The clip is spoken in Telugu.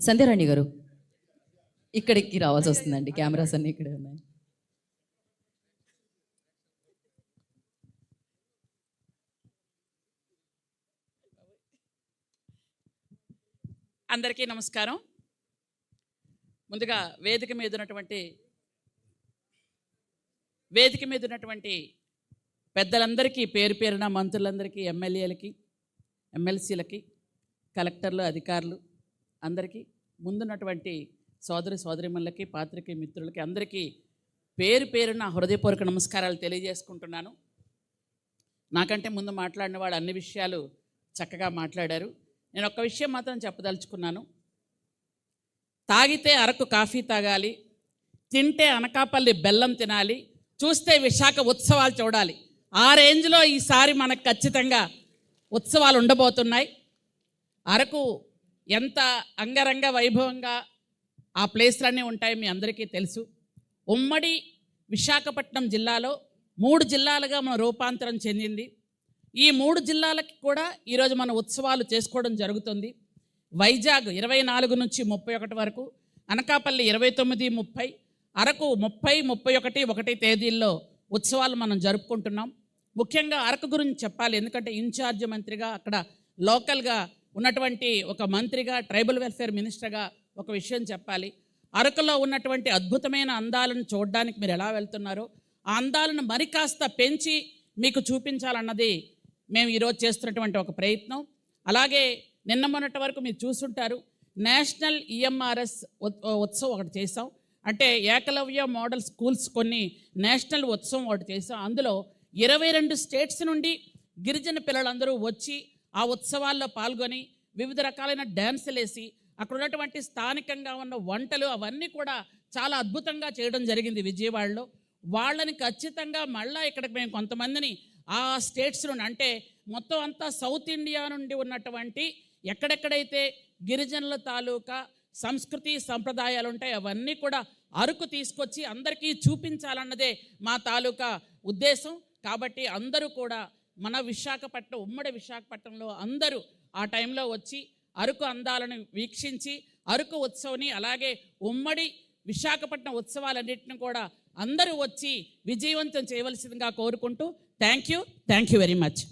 సంధ్యారాణి గారు ఇక్కడికి రావాల్సి వస్తుందండి, కెమెరాస్ అన్నీ ఇక్కడే ఉన్నాయి. అందరికీ నమస్కారం. ముందుగా వేదిక మీద ఉన్నటువంటి పెద్దలందరికీ, పేరు పేరున మంత్రులందరికీ, ఎమ్మెల్యేలకి, ఎమ్మెల్సీలకి, కలెక్టర్లు, అధికారులు అందరికీ, ముందున్నటువంటి సోదరిమణులకి, పాత్రికేయ మిత్రులకి అందరికీ పేరు పేరున హృదయపూర్వక నమస్కారాలు తెలియజేసుకుంటున్నాను. నాకంటే ముందు మాట్లాడిన వాళ్ళు అన్ని విషయాలు చక్కగా మాట్లాడారు. నేను ఒక్క విషయం మాత్రం చెప్పదలుచుకున్నాను. తాగితే అరకు కాఫీ తాగాలి, తింటే అనకాపల్లి బెల్లం తినాలి, చూస్తే విశాఖ ఉత్సవాలు చూడాలి. ఆ రేంజ్లో ఈసారి మనకు ఖచ్చితంగా ఉత్సవాలు ఉండబోతున్నాయి. అరకు ఎంత అంగరంగ వైభవంగా ఆ ప్లేస్లన్నీ ఉంటాయి మీ అందరికీ తెలుసు. ఉమ్మడి విశాఖపట్నం జిల్లాలో 3 జిల్లాలుగా మన రూపాంతరం చెందింది. ఈ 3 జిల్లాలకి కూడా ఈరోజు మన ఉత్సవాలు చేసుకోవడం జరుగుతుంది. వైజాగ్ 24 నుంచి 31 వరకు, అనకాపల్లి 29, 30, అరకు 30, 31, 1 తేదీల్లో ఉత్సవాలు మనం జరుపుకుంటున్నాం. ముఖ్యంగా అరకు గురించి చెప్పాలి, ఎందుకంటే ఇన్ఛార్జ్ మంత్రిగా, అక్కడ లోకల్గా ఉన్నటువంటి ఒక మంత్రిగా, ట్రైబల్ వెల్ఫేర్ మినిస్టర్గా ఒక విషయం చెప్పాలి. అరకులో ఉన్నటువంటి అద్భుతమైన అందాలను చూడడానికి మీరు ఎలా వెళ్తున్నారో, ఆ అందాలను మరి కాస్త పెంచి మీకు చూపించాలన్నది మేము ఈరోజు చేస్తున్నటువంటి ఒక ప్రయత్నం. అలాగే నిన్న మొన్నటి వరకు మీరు చూసుంటారు, నేషనల్ ఈఎంఆర్ఎస్ ఉత్సవం ఒకటి చేసాం. అంటే ఏకలవ్య మోడల్ స్కూల్స్ కొన్ని నేషనల్ ఉత్సవం ఒకటి చేసాం. అందులో 22 స్టేట్స్ నుండి గిరిజన పిల్లలందరూ వచ్చి ఆ ఉత్సవాల్లో పాల్గొని వివిధ రకాలైన డ్యాన్సులు వేసి అక్కడ ఉన్నటువంటి స్థానికంగా ఉన్న వంటలు అవన్నీ కూడా చాలా అద్భుతంగా చేయడం జరిగింది విజయవాడలో. వాళ్ళని ఖచ్చితంగా మళ్ళీ ఇక్కడికి మేము కొంతమందిని ఆ స్టేట్స్ నుండి, అంటే మొత్తం అంతా సౌత్ ఇండియా నుండి ఉన్నటువంటి ఎక్కడెక్కడైతే గిరిజనుల తాలూకా సంస్కృతి సంప్రదాయాలు ఉంటాయి అవన్నీ కూడా అరకు తీసుకొచ్చి అందరికీ చూపించాలన్నదే మా తాలూకా ఉద్దేశం. కాబట్టి అందరూ కూడా మన విశాఖపట్నం, ఉమ్మడి విశాఖపట్నంలో అందరూ ఆ టైంలో వచ్చి అరకు అందాలను వీక్షించి అరకు ఉత్సవాన్ని, అలాగే ఉమ్మడి విశాఖపట్నం ఉత్సవాలన్నింటిని కూడా అందరూ వచ్చి విజయవంతం చేయవలసిందిగా కోరుకుంటూ థ్యాంక్ యూ వెరీ మచ్.